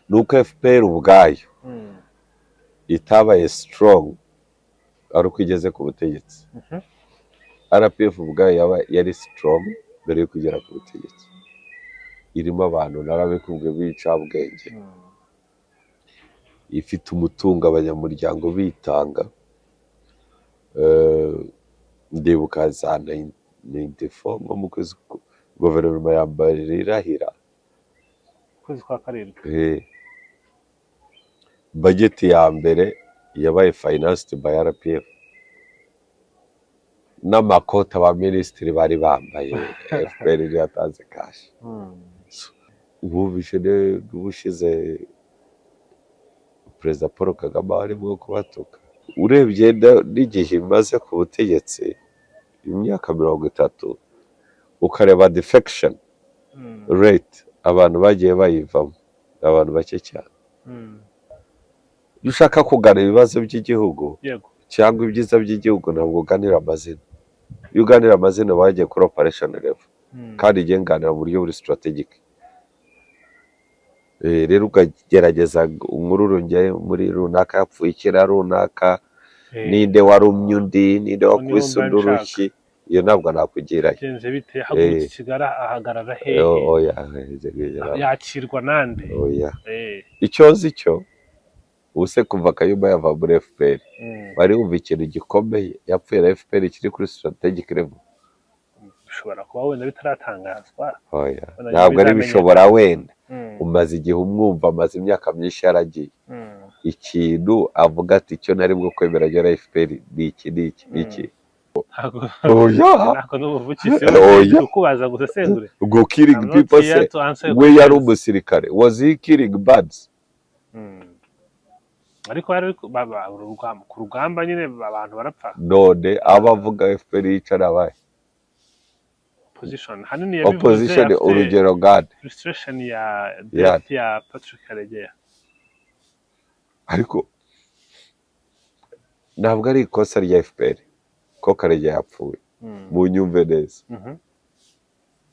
nuko FPR ubwayo itabaye strong ari uko igeze ku butegetsi. RPF ubwayo yari strong mbere yo kugera ku butegetsi, irimo abantu narabikubwe b'icabwenge, ifite umutungo abanyamuryango bitanga. Ndibuka za 94 nko mu kwezi guverinoma yambara irahira kwezi kwa karindwi, budget ya mbere yabaye financed by RPF, n'amakoti abaminisitiri bari bambaye FPR yatanze kashi. Ubushize Perezida Paul Kagame arimo kubatuka. Urebye n'igihe imaze ku butegetsi imyaka 30, ukareba defection rate abantu bagiye bayivamo abantu bake cyane. Iyo ushaka kugana ibibazo by'igihugu cyangwa ibyiza by'igihugu ntabwo uganira amazina. Iyo uganira amazina wagiye kuri operation level kandi igenganira mu buryo buri strategic. Rero ukagerageza inkuru njye muri runaka yapfuye ikira runaka, ninde warumye undi, ninde wakubise undi urushyi, iyo ntabwo nakugirayo. Genze bite hagurutse Kigali ahagarara hehe? Oya yakirwa nande? Oya icyo nzi cyo ubuse kuva Kayumba yava muri FPR bari wumva ikintu gikomeye yapfuye na FPR kiri kuri strategic level. Bishobora kuba wenda bitaratangazwa. Oya ntabwo ari bishobora wenda. Umaze igihe umwumva, amaze imyaka myinshi yaragiye. Ikintu avuga ati cyo nari bwo kwemera rya FPR ni iki. Nako n'ubuvukizi ukubaza gusesengure. Go killing people say we yari umusirikare. Was he killing birds? Ariko yari ku rugamba nyine abantu barapfa. None abavuga FPR yicara abaye opposition hanini yabivuze. Opposition urugero God frustration ya death ya Patrick Karegeya. Ariko ntabwo ari ikosa rya FPR ko Karegeya yapfuye mu nyumve neza.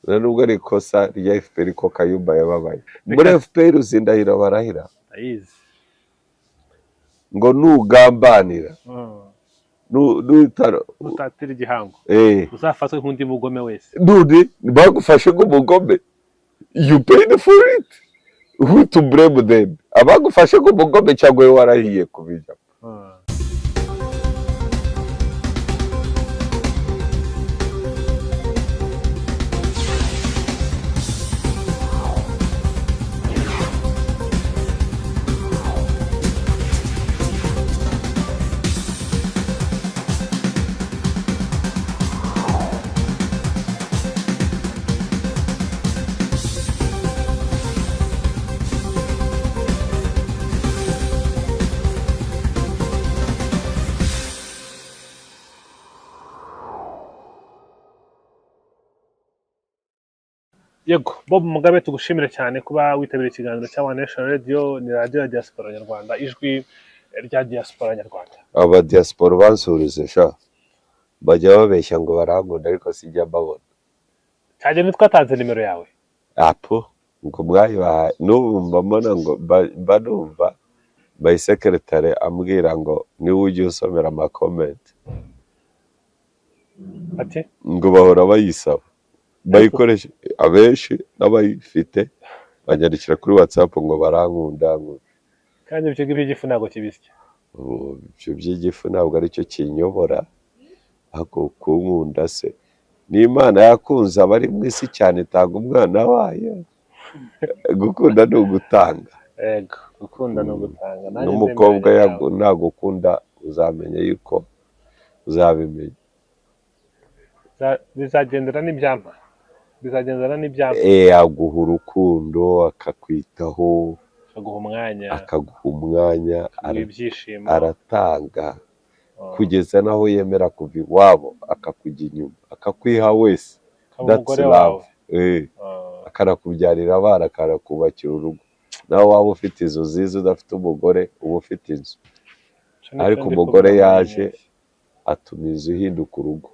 Nubwo ari ikosa rya FPR ko Kayumba yababaye. Muri FPR uzindahira barahira ngo nugambanira utatira igihango uzafatwe nk'undi mugome wese. Dude bagufashe nk'umugome, you paid for it. Who to blame them? Abagufashe nk'umugome cyangwa we warahiye kubijya. Yego Bob Mugabe tugushimire cyane kuba witabiriye ikiganiro cya One Nation Radio. Ni radio ya diaspora nyarwanda, ijwi rya diaspora nyarwanda. Aba diaspora bansurize sha bajya babeshya ngo barankunda ariko sijya mbabona. Cyane nitwatanze nimero yawe apo ngo mwayibaha n'ubu mbamona ngo banumva by secretary ambwira ngo niwe ujye usomera ama comment ati ngo bahora bayisaba bayikoresha abenshi n'abayifite banyandikira kuri WhatsApp ngo barankunda. kandi ibyo by'igifu ntabwo kibisya. Ibyo by'igifu ntabwo ari cyo kinyobora, ahubwo kunkunda se n'Imana yakunze abari mu isi cyane itanga umwana wayo. Gukunda ni ugutanga. Yego gukunda no gutanga. N'umukobwa nagukunda uzamenya yuko uzabimenya. Bizagendera n'ibyampa. Aguha urukundo akakwitaho, akaguha umwanya aratanga kugeza naho yemera kuva iwabo akakujya inyuma akakwiha wese. That's love. Akanakubyarira abana akarakubakira urugo. Nawe waba ufite izo zizo udafite umugore uba ufite inzu, ariko umugore yaje atuma inzu ihinduka urugo.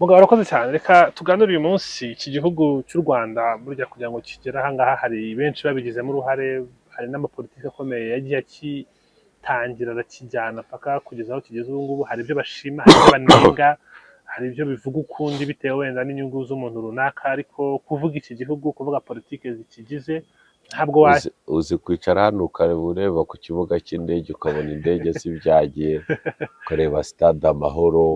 mugabo warakoze cyane, reka tuganire uyu munsi iki gihugu cy'u Rwanda burya kugira ngo kigere aha ngaha hari benshi babigizemo uruhare, hari n'amapolitiki akomeye yagiye akitangira arakijyana paka kugeza aho kigeze ubu ngubu, hari ibyo bashima, hari ibyo banenga, hari ibyo bivuga ukundi bitewe wenda n'inyungu z'umuntu runaka, ariko kuvuga iki gihugu, kuvuga politiki zikigize ntabwo uzi kwicara hano ukareba ureba ku kibuga cy'indege ukabona indege zibyagiye, ukareba stade Amahoro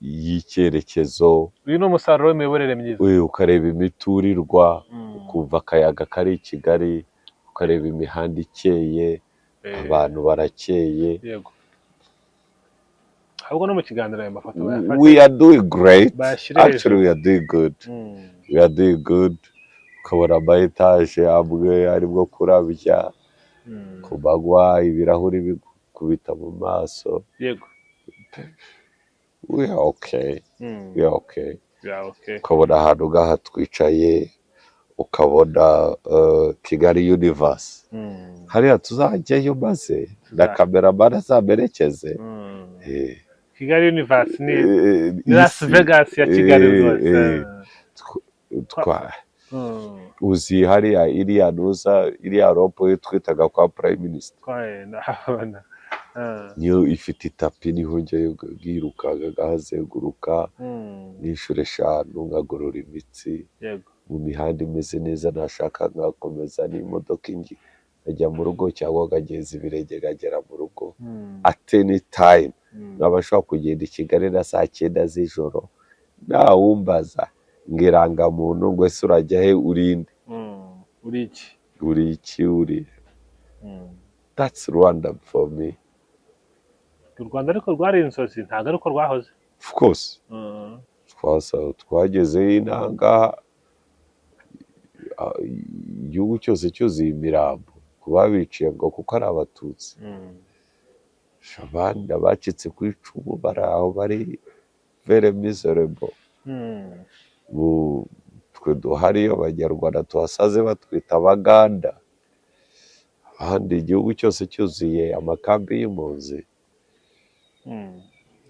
y'icyerekezo, uyu ni umusaruro w'imiyoborere myiza, ukareba imiturirwa, ukumva akayaga kari i Kigali, ukareba imihanda ikeye, abantu barakeye. yego, ahubwo no mu kiganiro ayo mafoto we are doing great, actually we are doing good, we are doing good. Ukabona ama-etaje amwe arimo kurabya ku manywa, ibirahuri bikubita mu maso. yego, we are okay, we are okay. okay. Ukabona ahantu ngaha twicaye, ukabona Kigali Universe, hariya tuzajyayo maze na kameramani azamerekeze. Kigali Universe ni Las Vegas ya Kigali rwose. uzi hariya iriya nuza, iriya ropo twitaga kwa Prime Minister, niyo ifite itapi, niho njyayo nkirukanka ngahazenguruka n'inshuro 5 nkagorora imitsi mu mihanda imeze neza, nashaka nkakomeza n'imodoka nkajya mu rugo cyangwa nkageza ibirenge nkagera mu rugo at any time. Nabashaka kugenda i Kigali na saa 9 z'ijoro, ntawumbaza ngirangamuntu ngo ese urajya he, urinde, uri iki, that's Rwanda for me. U Rwanda ariko rwari inzozi, ntabwo ariko rwahoze. Of course, twagezeho inanga, igihugu cyose cyuzuye imirambo kuba biciye ngo kuko ari abatutsi, abandi abacitse ku icumu bari aho, bari very miserable. Twe duhariyo abanyarwanda tuhasaze batwita abaganda, ahandi igihugu cyose cyuzuye amakambi y'impunzi,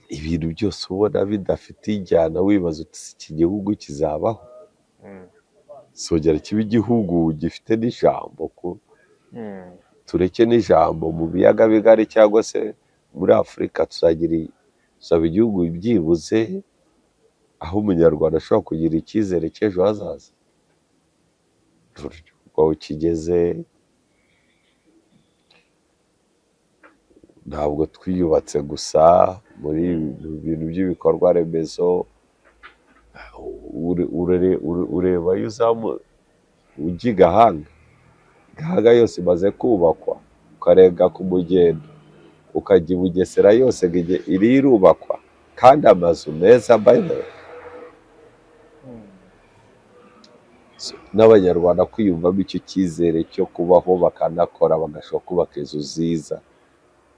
ibintu byose ubona bidafite injyana, wibaza uti iki gihugu kizabaho? Sogera kiba igihugu gifite n'ijambo, tureke n'ijambo mu biyaga bigari cyangwa se muri Afurika, tuzaba igihugu byibuze aho umunyarwanda ashobora kugira icyizere cy'ejo hazaza. Ubwo kigeze, ntabwo twiyubatse gusa muri bintu by'ibikorwa remezo, ureba iyo ujya i Gahanga yose imaze kubakwa, ukarenga ku Mugendo ukajya i Bugesera yose irubakwa, kandi amazu meza mbaye. N'abanyarwanda kwiyumvamo icyo cyizere cyo kubaho, bakanakora, bagashobora kubaka inzu nziza.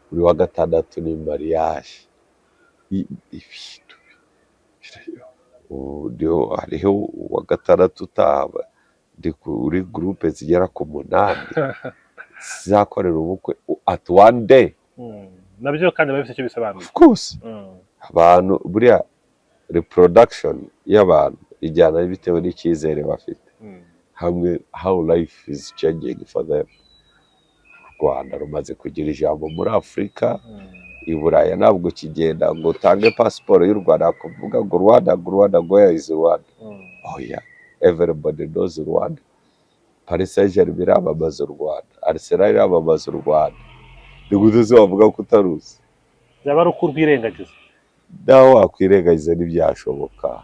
Buri wa gatandatu ni mariage, hariho uwa gatandatu utaha uri groupe zigera ku 8 zizakorera ubukwe at one day. Nabyo kandi bafite icyo bisobanuye. Of course, abantu buriya reproduction y'abantu ijyana bitewe n'icyizere bafite, hamwe how life is changing for them. Rwanda rumaze kugira ijambo muri Afurika, i Buraya ntabwo kigenda ngo utange pasiporo y'u Rwanda kuvuga ngo Rwanda, where is Rwanda? Oh yeah, everybody knows Rwanda. Paris Saint-Germain iramamaza u Rwanda, Arsenal iramamaza u Rwanda, ni gute se wavuga ko utaruzi? Byaba ari ukurwirengagiza. Naho wakwirengagiza ntibyashoboka.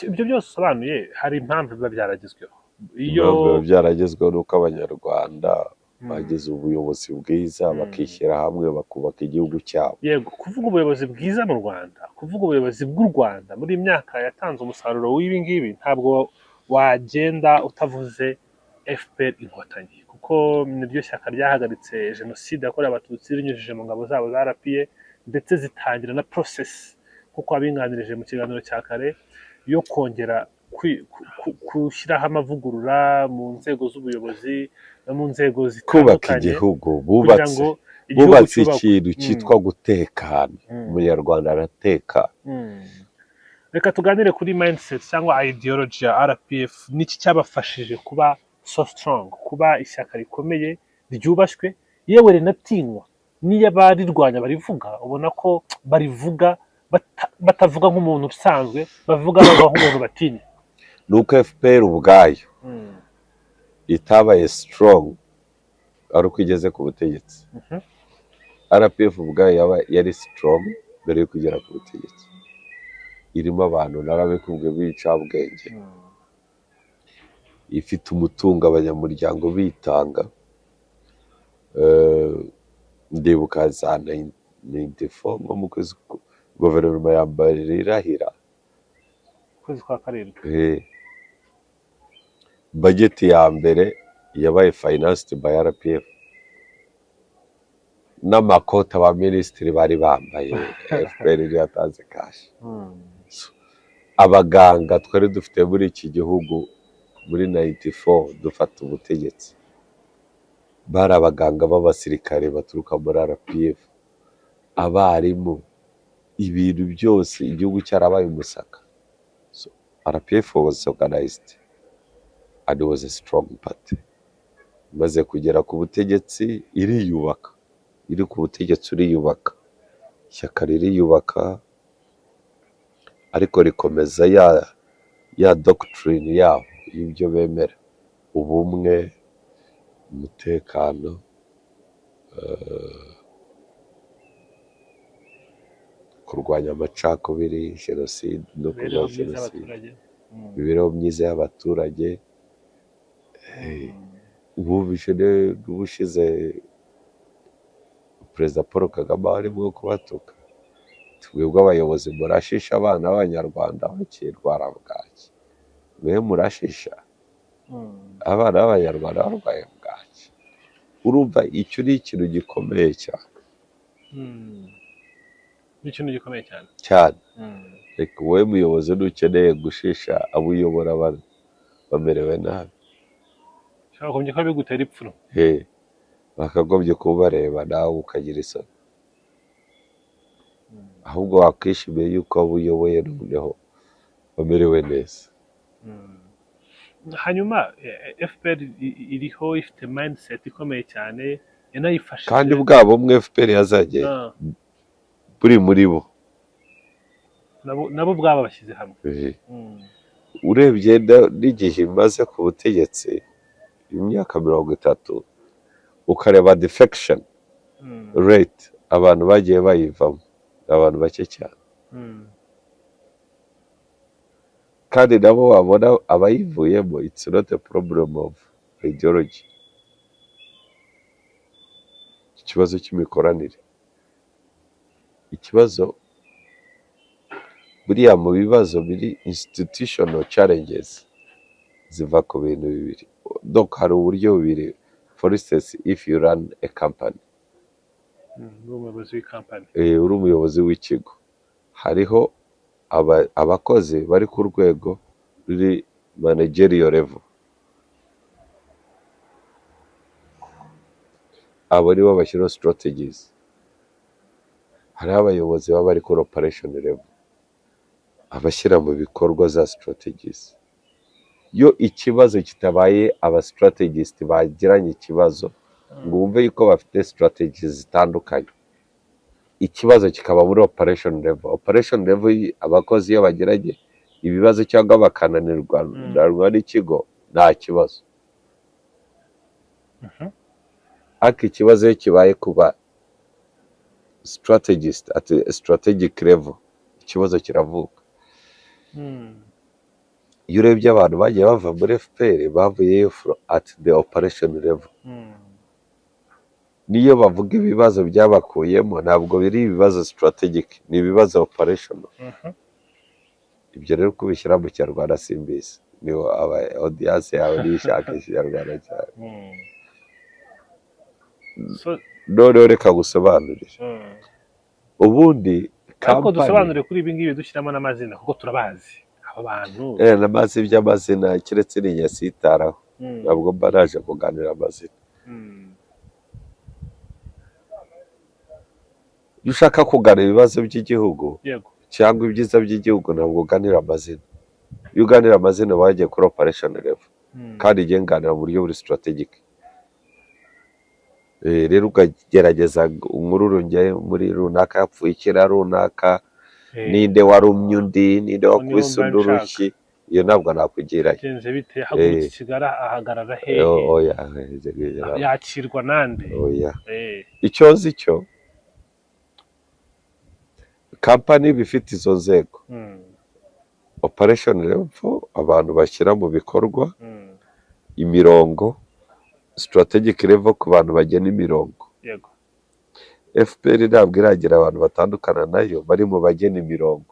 Ibyo byose usobanuye, hari impamvu biba byaragezweho. Iyo byaragezweho nuko abanyarwanda bagize ubuyobozi bwiza, bakishyira hamwe bakubaka igihugu cyabo. Yego, kuvuga ubuyobozi bwiza mu Rwanda, kuvuga ubuyobozi bw'u Rwanda muri myaka yatanze umusaruro w'ibi ngibi, ntabwo wagenda utavuze FPR Inkotanyi, kuko niryo shyaka ryahagaritse jenoside yakorewe abatutsi rinyujije mu ngabo zabo za RPA, ndetse zitangira na process kuko abinganirije mu kiganiro cya kare yo kongera gushyiraho amavugurura mu nzego z'ubuyobozi no mu nzego zitandukanye, kubaka igihugu bubatse, bubatse ikintu cyitwa gutekana, umunyarwanda aratekana. Reka tuganire kuri mindset cyangwa ideology ya RPF. Niki cyabafashije kuba so strong, kuba ishyaka rikomeye ryubashywe yewe rinatinywa niyo abarirwanya barivuga, ubona ko barivuga batavuga nk'umuntu usanzwe, bavuga nk'umuntu batinya. Nuko FPR ubwayo itabaye strong ari uko igeze ku butegetsi. RPF ubwayo yari strong mbere yo kugera ku butegetsi, irimo abantu narabikubwe b'icabwenge, ifite umutungo abanyamuryango bitanga. Ndibuka za 94 nko mu kwezi guverinoma ya mbere irahira, kwezi kwa karindwi, budget ya mbere yabaye financed by RPF, n'amakoti abaminisitiri bari bambaye FPR yatanze kashi. Abaganga twari dufite muri iki gihugu muri 94 dufata ubutegetsi bari abaganga b'abasirikare baturuka muri RPF, abarimu, ibintu byose igihugu cyarabaye umusaka. So RPF was organized and was a strong party. Maze kugera ku butegetsi iriyubaka, iri ku butegetsi uriyubaka, ishyaka ririyubaka, ariko rikomeza ya doctrine yabo y'ibyo bemera: ubumwe, umutekano, kurwanya amacakubiri, jenoside no kurwanya jenoside, imibereho myiza y'abaturage. Ubushize Perezida Paul Kagame arimo kubatuka, twebwe abayobozi murashisha abana b'abanyarwanda bakirwara bwaki, mwe murashisha abana b'abanyarwanda barwaye bwaki. Urumva icyo ni ikintu gikomeye cyane, ikintu gikomeye cyane cyane. Reka wowe muyobozi ntukeneye gushisha abo uyobora bamerewe nabi, bakagombye kuba bigutera ipfuno, bakagombye kubareba nawe ukagira isoni, ahubwo wakwishimiye yuko abo uyoboye noneho bamerewe neza. hanyuma FPR iriho ifite mindset ikomeye cyane, yanayifashije kandi bwa bumwe FPR yazagiye buri muri bo nabo bwaba bashyize hamwe. Urebye n'igihe imaze ku butegetsi imyaka 30, ukareba defection rate abantu bagiye bayivamo, abantu bake cyane, kandi nabo wabona abayivuyemo it's not a problem of ideology, ikibazo cy'imikoranire. Ikibazo buriya mu bibazo biri institutional challenges ziva ku bintu bibiri. Donc hari uburyo bubiri. For instance, if you run a company, uri umuyobozi w'ikigo, hariho abakozi bari ku rwego ruri managerial level, abo nibo bashyiraho strategies. Hariho abayobozi baba bari kuri operation level, abashyira mu bikorwa za strategies. Yo ikibazo kitabaye, aba strategist bagiranye ikibazo ngo wumve yuko bafite strategies zitandukanye, ikibazo kikaba muri operation level. Operation level abakozi iyo bagiranye ibibazo cyangwa bakananirwa n'ikigo, nta kibazo. Ariko ikibazo iyo kibaye kuba strategist at a strategic level, ikibazo kiravuka. Iyo urebye abantu bagiye bava muri FPR bavuyeyo at the operation level, niyo bavuga ibibazo byabakuyemo ntabwo biri ibibazo strategic, ni ibibazo operational. Ibyo rero kubishyira mu Kinyarwanda simbizi, ni audience yawe nishaka Ikinyarwanda cyane. Noneho reka gusobanurira ubundi ariko dusobanure kuri ibi ngibi dushyiramo n'amazina kuko turabazi aba bantu. N'amazi by'amazina keretse n'inyasitaraho, ntabwo mba naje kuganira amazina. iyo ushaka kuganira ibibazo by'igihugu yego cyangwa ibyiza by'igihugu ntabwo uganira amazina. Iyo uganira amazina wagiye kuri operation level kandi igiye nganira mu buryo buri strategic. Rero ukagerageza umururunge muri runaka yapfuye ikira runaka ninde warumye undi ninde wakubise urushyi, iyo ntabwo nakugirayo. genze bite hagurutse Kigali ahagarara hehe oya yakirwa nande oya icyo nzi cyo kampani bifite izo nzego operation level abantu bashyira mu bikorwa imirongo, strategic level ku bantu bagena imirongo. yego FPR ntabwo iragira abantu batandukana nayo bari mu bagena imirongo.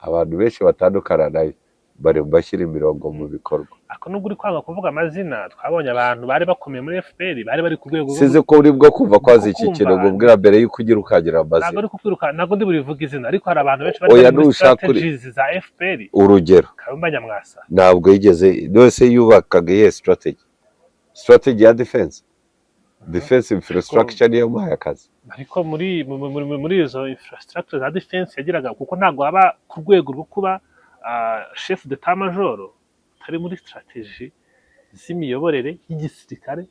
Abantu benshi batandukana nayo bari mu bashyira imirongo mu bikorwa. ako nubwo uri kwanga kuvuga amazina twabonye abantu bari bakomeye muri FPR bari bari ku rwego size ko uri bwo kumva kwazi iki kintu ubwira mbere yuko ugira ukagira amazina. ntabwo ari kukwiruka ntabwo ndi burivuga izina ariko hari abantu benshi bari muri strategies za FPR. Urugero Kayumba Nyamwasa ntabwo yigeze wese yubakaga ye strategy ya defense infrastructure niyo muhaye akazi. ariko muri izo infrastructure za defense yagiraga kuko ntabwo aba ku rwego rwo kuba chef d'état major tari muri strategy z'imiyoborere y'igisirikare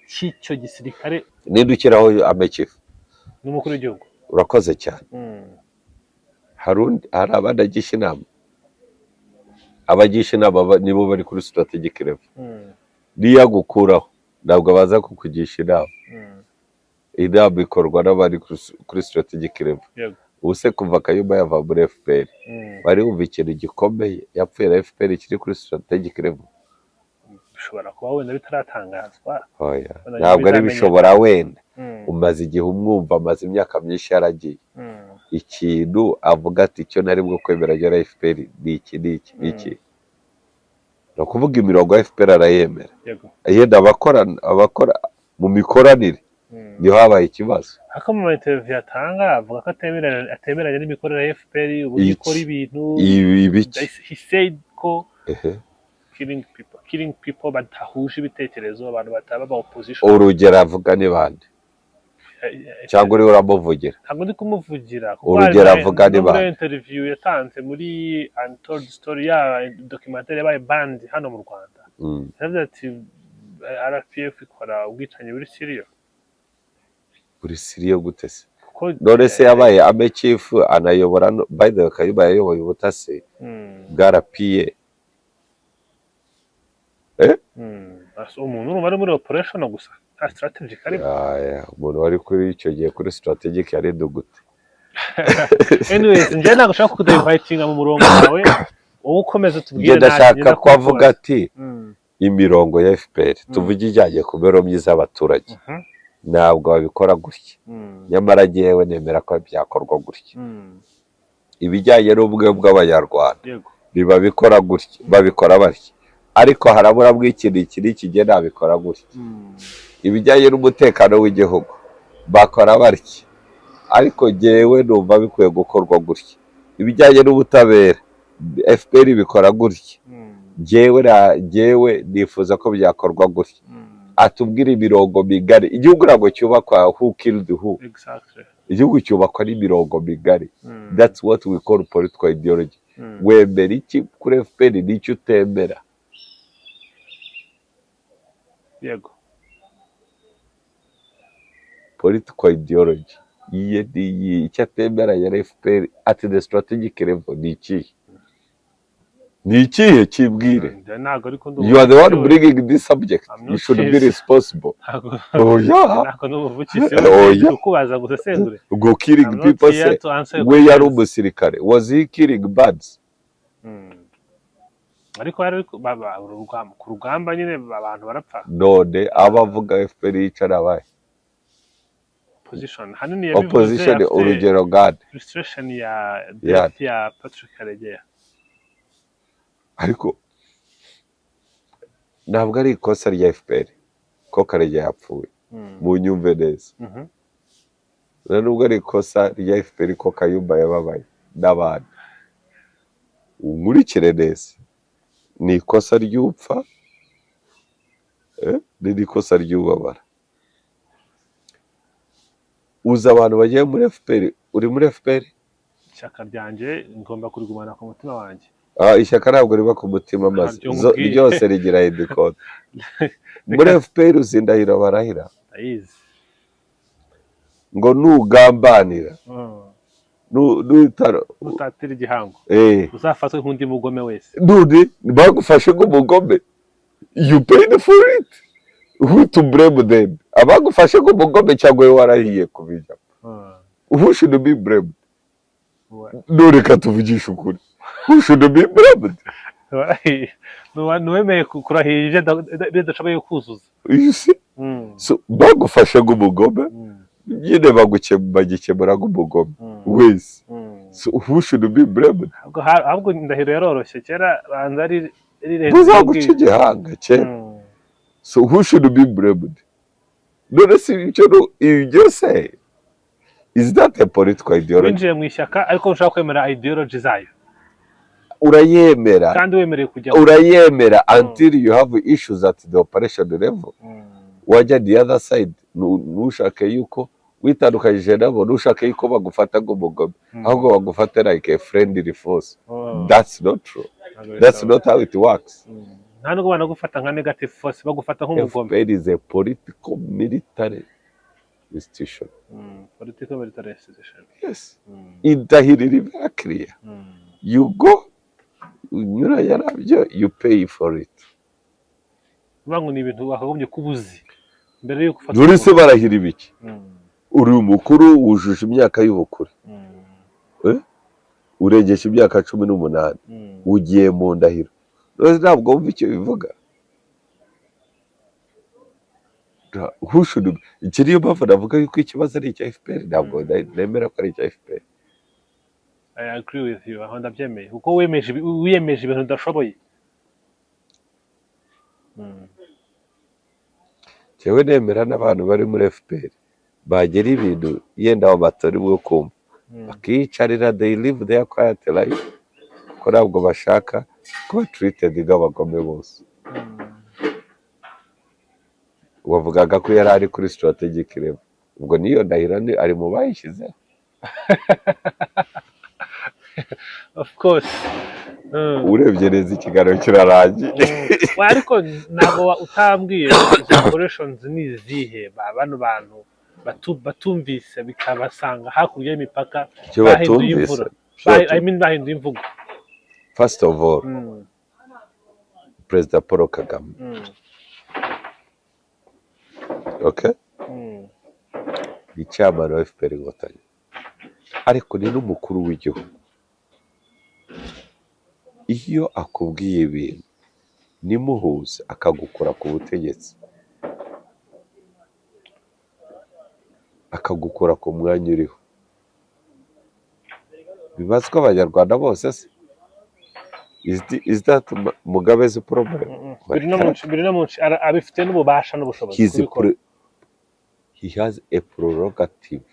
cy'icyo gisirikare. Nidukiraho amechifu n'umukuru w'igihugu. Urakoze cyane. hari abadagisha inama, abagisha inama nibo bari kuri strategic level. Niya gukuraho ntabwo baza kukugisha inama. Inama ikorwa n'abari kuri strategic level. Ubuse kuva Kayumba yava muri FPR bari bumva ikintu gikomeye yapfuye na FPR kiri kuri strategic level. Bishobora kuba wenda bitaratangazwa. Ntabwo ari bishobora wenda umaze igihe umwumva amaze imyaka myinshi yaragiye. Ikintu avuga ati icyo nari bwo kwemera rya FPR ni iki no kuvuga imirongo ya FPR arayemera. Yenda abakora mu mikoranire niho habaye ikibazo. Haka mu interview yatanga avuga ko atemeranya n'imikorere ya FPR ubu ikora ibintu he said ko killing people batahuje ibitekerezo abantu bataba ba opposition. Urugero avuga ni bande cyangwa uri uramuvugira? Ntabwo ndi kumuvugira kuko urugero avuga ni bande. Muri interview yatanze muri Untold Story ya documentaire yabaye band hano mu Rwanda yavuze ati RPF ikora ubwicanyi buri Syria. Buri Syria gute se? None se yabaye amechief anayobora by the way Kayumba yayoboye ubutasi bwa RPA. Umuntu uri muri operation gusa nta strategy karimo. Umuntu wari kuri icyo gihe kuri strategic yari dugute. Anyways njye ntabwo ushaka kudivitinga mu murongo wawe wowe ukomeza tubwire ndashaka ko avuga ati imirongo ya FPR tuvuge ijyanye ku mibereho myiza y'abaturage ntabwo babikora gutya, nyamara jyewe nemera ko byakorwa gutya. Ibijyanye n'ubumwe bw'abanyarwanda babikora gutya, babikora batya, ariko harabura bw'ikintu iki nabikora gutya. Ibijyanye n'umutekano w'igihugu bakora batya, ariko jyewe numva bikwiye gukorwa gutya. Ibijyanye n'ubutabera FPR bikora gutya, jyewe nifuza ko byakorwa gutya. Atubwira imirongo migari. Igihugu ntabwo cyubakwa who killed who. Igihugu cyubakwa n'imirongo migari. That's what we call political ideology. Wemera iki kuri FPR n'icyo utemera? Yego. Political ideology. Icyo atemera ya FPR at the strategic level ni ikihe? Ni ikihe kibwire? You are the one bringing this subject. You should be responsible. Nako n'ubuvukisi kukubaza gusesengure. Go killing people say we yari umusirikare. Was he killing birds? Ariko yari ku rugamba nyine abantu barapfa. None abavuga FPR yicara abaye opposition hanini yabivuze opposition urugero God frustration ya death ya Patrick Karegeya. Ariko ntabwo ari ikosa rya FPR ko Karegeya yapfuye mu nyumve neza. Nubwo ari ikosa rya FPR ko Kayumba yababaye n'abandi. Umurikire neza ni ikosa ry'upfa ni ikosa ry'ubabara. uzi abantu bagiye muri FPR, uri muri FPR? ishyaka ryanjye ngomba kurigumana ku mutima wanjye. Ishyaka ntabwo riba ku mutima maze Ntabyo nkubwiye. ryose rigira headquarter. Muri FPR uzi indahiro barahira ndayizi. ngo nugambanira Nutatira igihango eh uzafatwe nk'undi mugome wese. none bagufashe nk'umugome, you paid for it, who to blame then? Abagufashe nk'umugome cyangwa wowe warahiye kubijya? Who should be blamed? None ka tuvugisha ukuri, who should be blamed? Nuwemeye kurahira ibyo dashoboye kuzuza. You see? So bagufashe nk'umugome nyine bagikemura nk'umugome wese. So who should be blamed? Ahubwo indahiro yaroroshye kera banza ari Muzaguca igihanga kera. So who should be blamed? None si ibyo se, is that a political ideology? winjiye mu ishyaka ariko ushaka kwemera ideology zayo Urayemera, kandi wemereye kujya urayemera until you have issues at the operation level. Wajya the other side, nushake yuko witandukanyije nabo, nushake yuko bagufata nk'umugome, ahubwo bagufata like a friendly force. That's not true. That's not how it works. nta nubwo banagufata nka negative force, bagufata nk'umugome. FPR is a political military institution. Political military institution. Yes. Indahiro iri very clear. You go, unyuranya nabyo, you pay for it. Bangu ni ibintu bakagombye kubuzi mbere yo gufata. Nuri se barahira ibiki? Uri umukuru wujuje imyaka y'ubukure. Uregesha imyaka 18. Ugiye mu ndahiro. None ntabwo wumva icyo bivuga. Who should be? Iki niyo mpamvu navuga yuko ikibazo ari icya FPR, ntabwo nemera ko ari icya FPR. I agree with you, aho ndabyemeye kuko wiyemeje ibintu udashoboye. Cyewe nemera n'abantu bari muri FPR bagera ibintu yenda abatori bwo kumva bakiyicarira, they live their quiet life, ko ntabwo bashaka kuba treated nk'abagome bose. Wavugaga ko yari ari kuri strategic level, ubwo niyo ndahiro ari mu bayishyizeho. Of course. Urebye neza ikiganiro kirarangiye. Ariko ntabwo utambwiye operations ni izihe bano bantu batumvise bikabasanga hakurya y'imipaka bahinduye imvura. I mean bahinduye imvugo. First of all, President Paul Kagame. Okay? Ni chairman wa FPR Inkotanyi, ariko ni n'umukuru w'igihugu. Iyo akubwiye ibintu nimuhuze akagukora ku butegetsi, akagukora ku mwanya uriho, bibazwa abanyarwanda bose se? Is that Mugabe's problem? Biri no munsi abifite n'ububasha n'ubushobozi kubikora. He has a prerogative,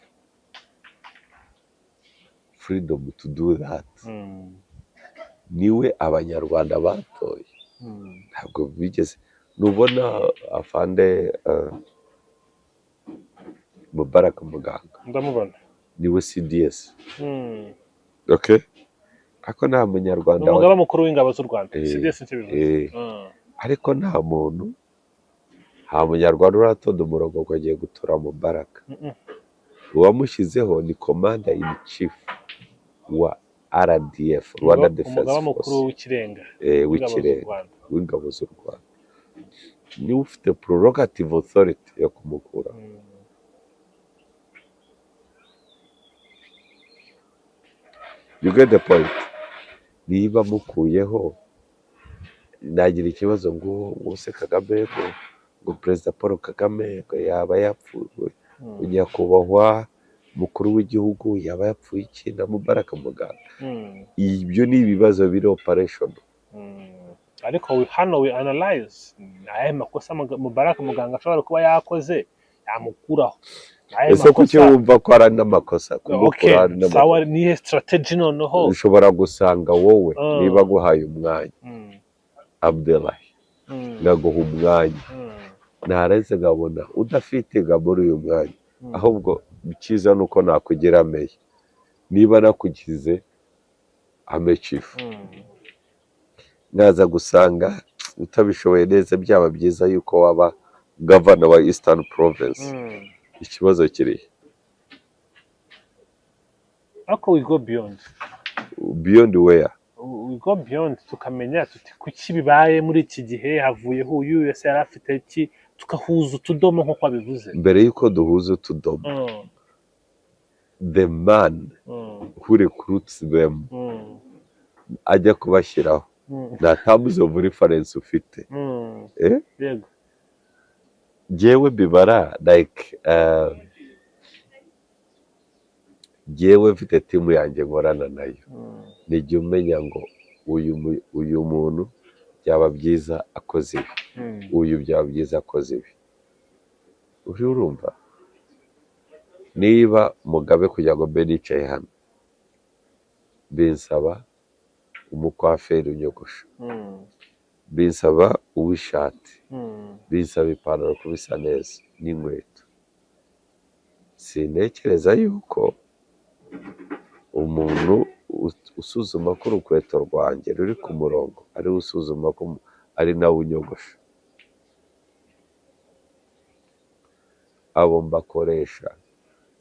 freedom to do that. Niwe abanyarwanda batoye, ntabwo bigeze. Nubona afande Mubarak Muganga, ndamubona niwe CDS. Okay? Ako nta munyarwanda umugaba mukuru w'ingabo z'u Rwanda, CDS ntibivuze. Ariko nta muntu, nta munyarwanda uratonda umurongo ngo agiye gutora Mubarak. Uwamushyizeho ni commander in chief wa RDF, Rwanda Defense Force, umugaba mukuru w'ikirenga w'ingabo z'u Rwanda. Niwe ufite prerogative authority yo kumukura. You get the point? Niba mukuyeho nagira ikibazo ngo se Kagame ngo President Paul Kagame yaba yapfuye, nyakubahwa mukuru w'igihugu yaba yapfuye iki na Mubarak Muganga. Ibyo ni ibibazo biri operation. Ariko hano we analyze aya makosa Mubarak Muganga ashobora kuba yakoze yamukuraho. Ese kuki wumva ko ari n'amakosa kumukura? Sawa, ni strategy noneho ushobora gusanga wowe niba guhaye umwanya Abdullahi ngaguha umwanya nareze ngabona udafite muri uyu mwanya, ahubwo icyiza ni uko nakugira meya, niba nakugize ame chief nkaza gusanga utabishoboye neza, byaba byiza yuko waba governor wa Eastern Province. Ikibazo kiri ariko we go beyond where? we go beyond tukamenya tuti kuki bibaye muri iki gihe, havuyeho uyu ese yari afite iki, tukahuza utudomo nk'uko abivuze. Mbere yuko duhuza utudomo, the man who recruits them ajya kubashyiraho nta terms of reference ufite. Yego. Jewe bibara like jewe mfite timu yanjye nkorana nayo, nijye umenya ngo uyu muntu byaba byiza akoze ibi, uyu byaba byiza akoze ibi. Urumva, niba Mugabe kugira ngo mbe nicaye hano binsaba umukwaferi unyogosha, binsaba uw'ishati, binsaba ipantaro kubisa neza n'inkweto. Sintekereza yuko umuntu usuzuma ko urukweto rwanjye ruri ku murongo ariwe usuzuma ko ari nawe unyogosha. Abo mbakoresha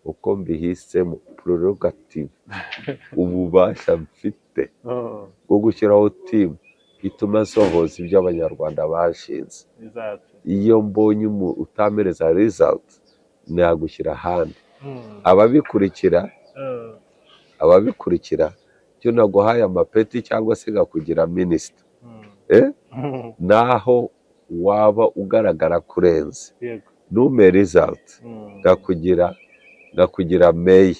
uko mbihisemo prerogative, ububasha mfite bwo gushyiraho timu ituma nsohoza ibyo abanyarwanda bashinze. Iyo mbonye utamereza result nagushyira ahandi. Ababikurikira cyo naguhaye amapeti cyangwa se ngakugira minisita, naho waba ugaragara kurenze, nume result ngakugira meya.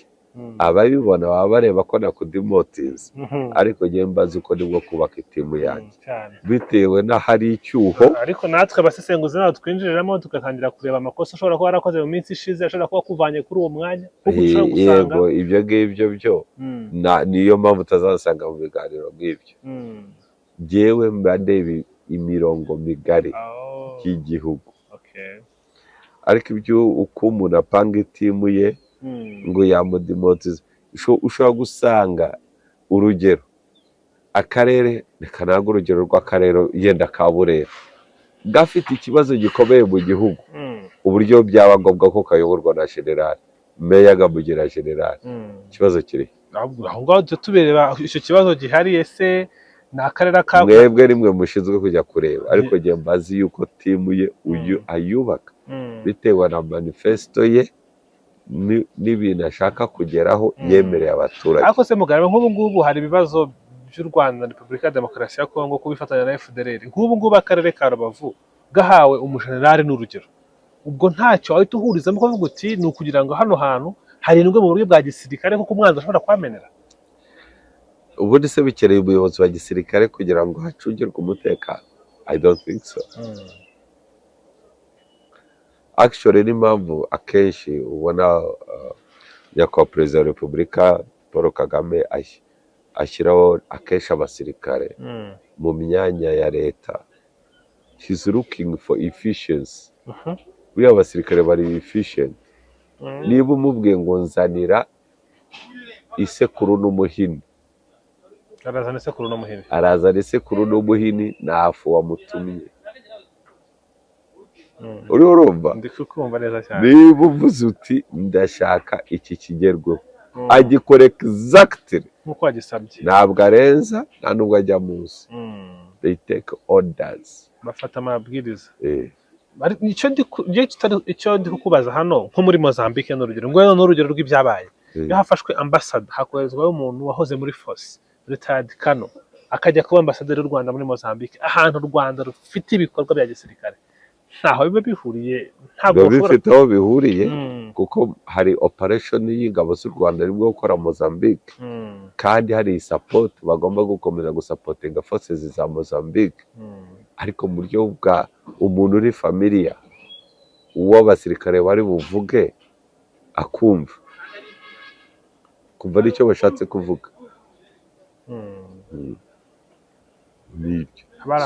Ababibona baba bareba ko nakudemotinze, ariko njye mbazi uko nibwo kubaka itimu yanjye bitewe n'ahari icyuho. Ariko natwe abasesenguzi nabo twinjiriramo tugatangira kureba amakosa ushobora kuba warakoze mu minsi ishize, ashobora kuba akuvanye kuri uwo mwanya. Yego, ibyo ngibyo byo niyo mpamvu utazasanga mu biganiro nk'ibyo. Njyewe mba ndeba imirongo migari y'igihugu, ariko ibyo uko umuntu apanga itimu ye ngo yamudemotize, ushobora gusanga urugero akarere, reka ntabwo urugero rw'akarere yenda ka Burera gafite ikibazo gikomeye mu gihugu, uburyo byaba ngombwa ko kayoborwa na generali, meya agamugira generali. Ikibazo kiri aho ngaho tubereba icyo kibazo gihari. Ese ni akarere ka mwebwe rimwe mushinzwe kujya kureba, ariko njye mbazi yuko timu ye uyu ayubaka bitewe na manifesto ye n'ibintu ashaka kugeraho yemereye abaturage. Ariko se Mugabe, nk'ubu ngubu hari ibibazo by'u Rwanda na Repubulika ya Demokarasi ya Kongo kubifatanya na FDLR. Nk'ubu ngubu akarere ka Rubavu gahawe umujenerali n'urugero, ubwo ntacyo wahita uhurizamo kuvuga uti ni ukugira ngo hano hantu harindwe mu buryo bwa gisirikare kuko umwanzi ashobora kwamenera. Ubundi se bikereye umuyobozi wa gisirikare kugira ngo hacungirwe umutekano? I don't think so. Actually n'impamvu akenshi ubona nyakubahwa perezida wa repubulika Paul Kagame ashyiraho akenshi abasirikare mu myanya ya leta. He's looking for efficiency. Buriya abasirikare bari efficient. Niba umubwiye ngo nzanira isekuru n'umuhini, arazana isekuru n'umuhini ntafu wamutumye. Urumva? Niba uvuze uti ndashaka iki kigerweho, agikora exactly nk'uko wagisabye, ntabwo arenza nta nubwo ajya munsi. They take orders, bafata amabwiriza. Icyo ndi kukubaza hano nko muri Mozambique n'urugero, ngo ni urugero rw'ibyabaye. Iyo hafashwe ambassador, hakoherezwaho umuntu wahoze muri force retired Kano, akajya kuba ambasaderi w'u Rwanda muri Mozambique, ahantu u Rwanda rufite ibikorwa bya gisirikare. Ntaho biba bihuriye, ntabwo bifite aho bihuriye, kuko hari operation y'ingabo z'u Rwanda rimwe gukora Mozambique, kandi hari support bagomba gukomeza gusapotinga forces za Mozambique, ariko mu buryo bwa umuntu uri familiar uwo abasirikare bari buvuge akumva kumva nicyo bashatse kuvuga.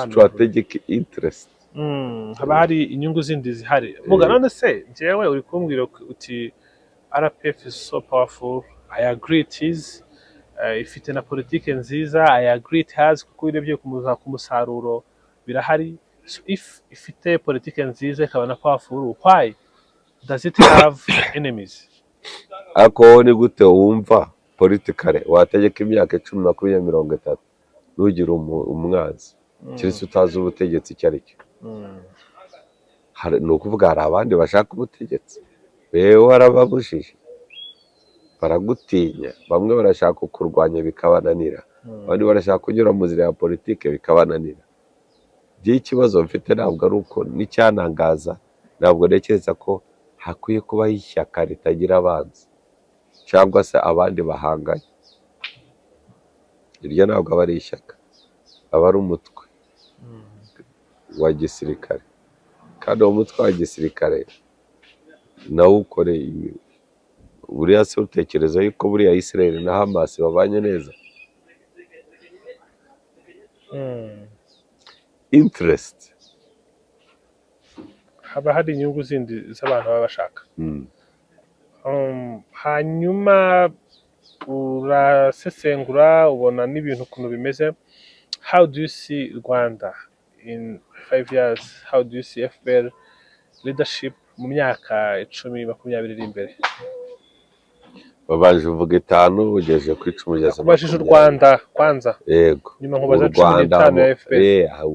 Strategic interest. Haba hari inyungu zindi zihari. Muga none se njyewe uri kumbwira uti RPF is so powerful. I agree it is. Ifite na politike nziza. I agree it has kuko urebye ku musaruro birahari. So if ifite politike nziza ikaba na powerful, why does it have enemies? ariko wowe ni gute wumva politikare wategeka imyaka 10, 20, 30 ntugire umwanzi keretse utazi ubutegetsi icyo ari cyo. Ni ukuvuga hari abandi bashaka ubutegetsi, wewe warababujije, baragutinya, bamwe barashaka kukurwanya bikabananira, abandi barashaka kunyura mu nzira ya politike bikabananira. Ikibazo mfite ntabwo ari uko n'icyanangaza, ntabwo ntekereza ko hakwiye kubaho ishyaka ritagira abanzi cyangwa se abandi bahanganye. Iryo ntabwo aba ari ishyaka, aba ari umutwe wa gisirikare, kandi uwo mutwe wa gisirikare nawo ukoreye buriya se utekereza yuko buriya Israel na Hamas babanye neza? Interest, haba hari inyungu zindi z'abantu baba bashaka. Hanyuma urasesengura ubona n'ibintu ukuntu bimeze. How do you see Rwanda in 5 years? How do you see FPR leadership mu myaka 10-20 iri imbere? babanje uvuga 5 ugejeje ku 10 ugeze kubajije u Rwanda kwanza, yego nyuma nkubaza 15 ya FPR.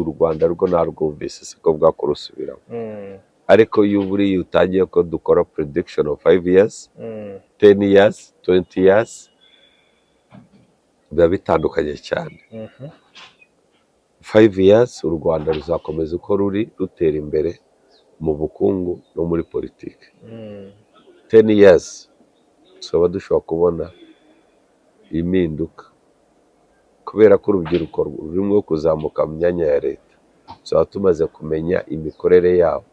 u Rwanda rwo narwumvise siko bwakurusubiramo. Ariko iyo buriya utangiye ko dukora prediction of 5 years, 10 years, 20 years, biba bitandukanye cyane. 5 years u Rwanda ruzakomeza uko ruri rutera imbere mu bukungu no muri politiki. 10 years tukaba dushobora kubona impinduka kubera ko urubyiruko rurimo kuzamuka mu myanya ya leta, tukaba tumaze kumenya imikorere yabo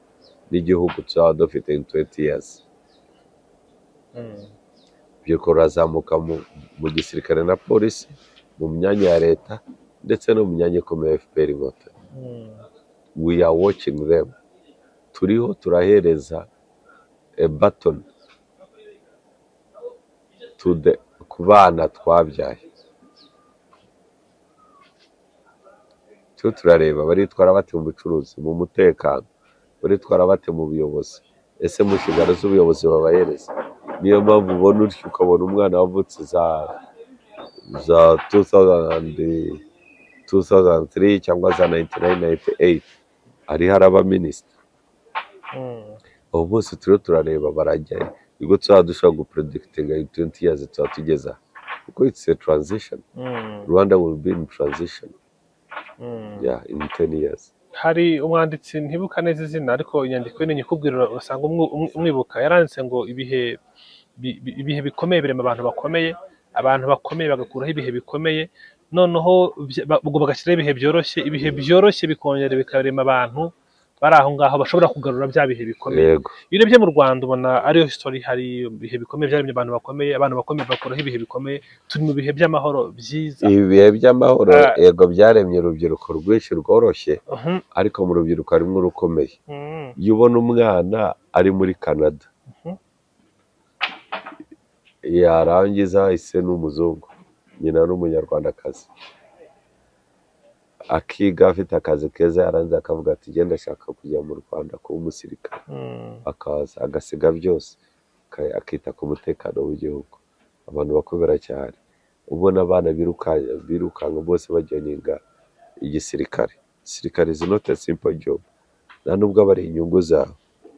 n'igihugu tuzaba dufite in 20 years. Urubyiruko rurazamuka mu gisirikare na polisi, mu myanya ya leta ndetse no mu myanya ikomeye FPR Inkotanyi. We are watching them. Turiho turahereza a baton ku bana twabyaye. Turareba baritwara bate mu bucuruzi, mu mutekano, baritwara bate mu buyobozi, ese mu nshingano z'ubuyobozi babahereza. Niyo mpamvu ubona utyo ukabona umwana wavutse za 2003 cyangwa za 1998 ariho araba minisita. Abo bose turiho turareba barajyayo, ubwo tuzaba dushobora gupredikitinga in 20 years tuzaba tugeza, kuko it's a transition. Rwanda will be in transition. Yeah, in 10 years. Hari umwanditsi ntibuka neza izina ariko inyandiko ni nyikubwira usanga umwibuka yaranditse ngo ibihe bikomeye birema abantu bakomeye bagakuraho ibihe bikomeye, noneho ubwo bagashyiraho ibihe byoroshye bikongera bikarema abantu bari aho ngaho bashobora kugarura bya bihe bikomeye. Iyo urebye mu Rwanda ubona ariyo history, hari ibihe bikomeye byaremye abantu bakomeye bakuraho ibihe bikomeye. Turi mu bihe by'amahoro byiza. Ibihe by'amahoro yego byaremye urubyiruko rwinshi rworoshye, ariko mu rubyiruko harimo urukomeye. Iyo ubona umwana ari muri Canada yarangiza ise n'umuzungu, nyina n'umunyarwandakazi, akiga afite akazi keza, yarangiza akavuga ati genda ashaka kujya mu Rwanda kuba umusirikare, akaza agasiga byose akita ku mutekano w'igihugu. Abantu bakubera cyane, ubona abana birukanka bose bageninga igisirikare. Igisirikare is not a simple job, nta nubwo aba ari inyungu zawe,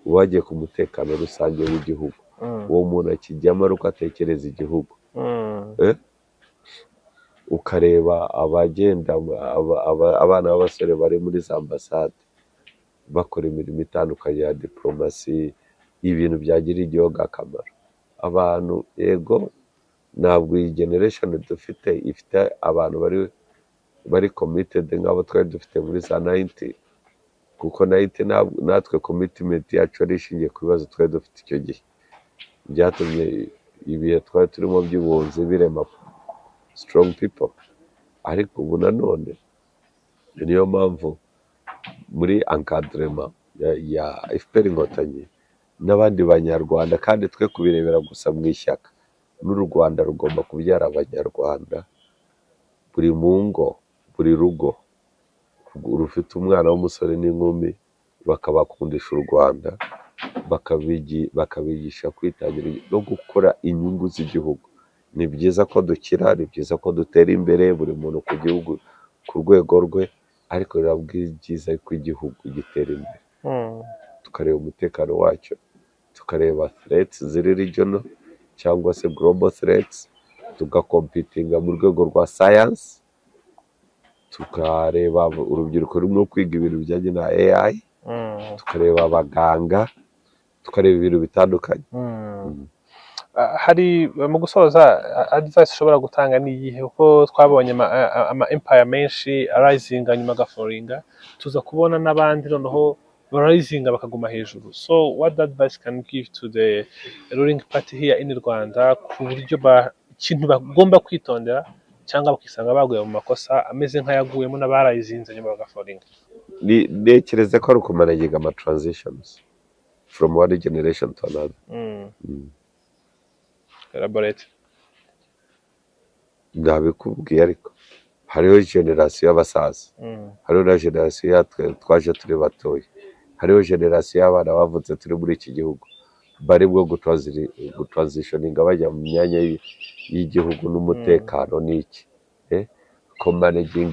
uba wagiye ku mutekano rusange w'igihugu. Uwo muntu akijyamo ari uko atekereza igihugu. Ukareba abagenda abana b'abasore bari muri za ambasade bakora imirimo itandukanye ya diplomasi, ibintu byagirira igihugu akamaro. Abantu yego ntabwo iyi generation dufite ifite abantu bari committed nk'abo twari dufite muri za 90, kuko 90 natwe commitment yacu ari ishingiye ku bibazo twari dufite icyo gihe, byatumye ibihe twari turimo by'ubuhunzi birema strong people. Ariko ubu nanone niyo mpamvu muri encadrement ya FPR Inkotanyi n'abandi banyarwanda, kandi twe kubirebera gusa mu ishyaka. n'u Rwanda rugomba kubyara abanyarwanda, buri mu ngo, buri rugo rufite umwana w'umusore n'inkumi, bakabakundisha u Rwanda, bakabigisha kwitangira no gukora inyungu z'igihugu. Ni byiza ko dukira, ni byiza ko dutera imbere, buri muntu ku gihugu ku rwego rwe, ariko biba byiza ko igihugu gitera imbere, tukareba umutekano wacyo, tukareba threats ziri regional cyangwa se global threats, tugakompitinga mu rwego rwa science, tukareba urubyiruko rurimo kwiga ibintu bijyanye na AI, tukareba abaganga, tukareba ibintu bitandukanye. Hari mu gusoza advice ushobora gutanga ni iyihe? Kuko twabonye ama empire menshi arisinga nyuma agaforinga, tuza kubona n'abandi noneho barisinga bakaguma hejuru. So what advice can you give to the ruling party here in Rwanda ku buryo ikintu bagomba kwitondera cyangwa bakisanga baguye mu makosa ameze nk'ayaguyemo n'abarayizinze nyuma bagaforinga? Ntekereza ko ari ukumanaginga ama transitions from one generation to another. Elaborate. Ndabikubwiye, ariko hariho generasiyo y'abasaza, hariho na generasiyo yatwe twaje turi batoya, hariho generasiyo y'abana bavutse turi muri iki gihugu, bari bwo gutransitioninga bajya mu myanya y'igihugu n'umutekano n'iki, ko managing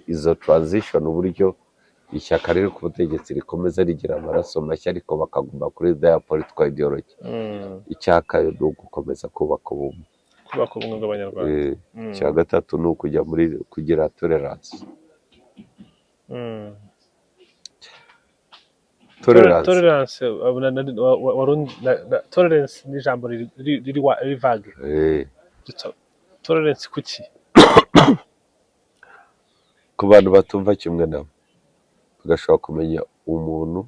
izo transition, uburyo ishyaka riri ku butegetsi rikomeza rigira amaraso mashya ariko bakaguma kuri their political ideology. Icyaka ni ugukomeza kubaka ubumwe bw'abanyarwanda. Icya gatatu ni ukujya muri kugira tolerance. Tolerance ni ijambo riri vague. Tolerance kuki? Ku bantu batumva kimwe nabo, tugashobora kumenya umuntu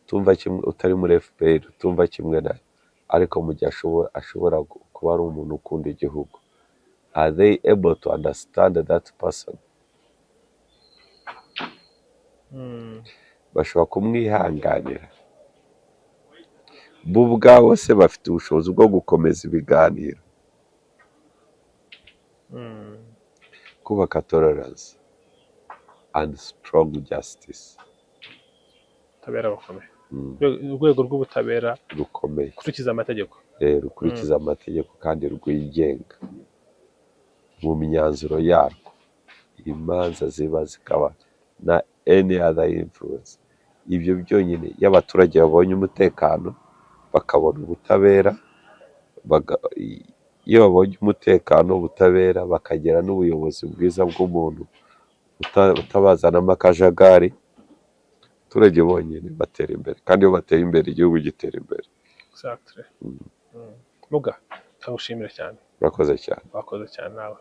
utumva kimwe, utari muri FPR, utumva kimwe nawe, ariko mu gihe ashobora kuba ari umuntu ukunda igihugu. Are they able to understand that person? Bashobora kumwihanganira, bo ubwabo se bafite ubushobozi bwo gukomeza ibiganiro, kubaka tolerance and strong justice. Ubutabera bukomeye, urwego rw'ubutabera rukomeye, rukurikiza amategeko, rukurikiza amategeko kandi rwigenga mu myanzuro yarwo, imanza ziba zikaba na any other influence. Ibyo byonyine iyo abaturage babonye umutekano, bakabona ubutabera, iyo babonye umutekano, ubutabera, bakagera n'ubuyobozi bwiza bw'umuntu utabazanamo akajagari, abaturage bonyine batera imbere, kandi iyo bateye imbere igihugu gitera imbere. Exactly. Muga, ndagushimira cyane. Urakoze cyane. Wakoze cyane nawe.